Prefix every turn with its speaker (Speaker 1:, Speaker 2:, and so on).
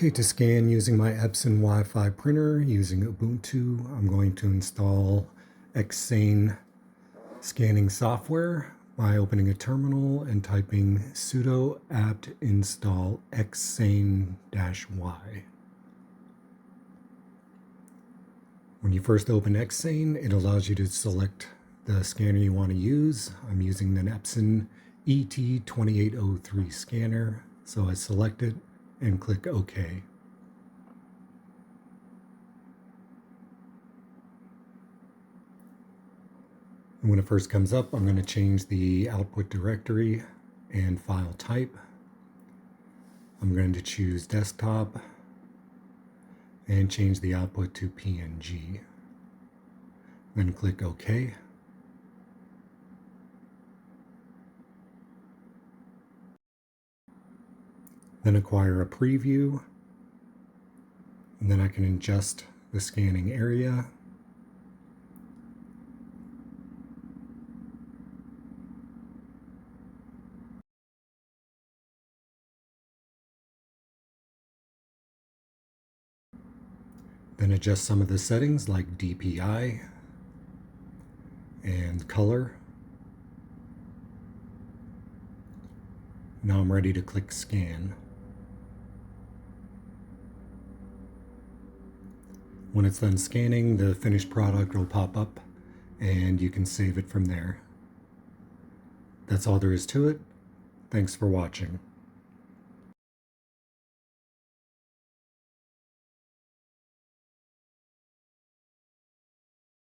Speaker 1: Okay, to scan using my Epson Wi-Fi printer using Ubuntu, I'm going to install Xsane scanning software by opening a terminal and typing sudo apt install xsane-y. When you first open Xsane, it allows you to select the scanner you want to use. I'm using an Epson ET-2803 scanner, so I select it and click OK. And when it first comes up, I'm going to change the output directory and file type. I'm going to choose desktop and change the output to PNG. Then click OK. Then acquire a preview, and then I can adjust the scanning area. Then adjust some of the settings like DPI and color. Now I'm ready to click scan. When it's done scanning, the finished product will pop up and you can save it from there. That's all there is to it. Thanks for watching.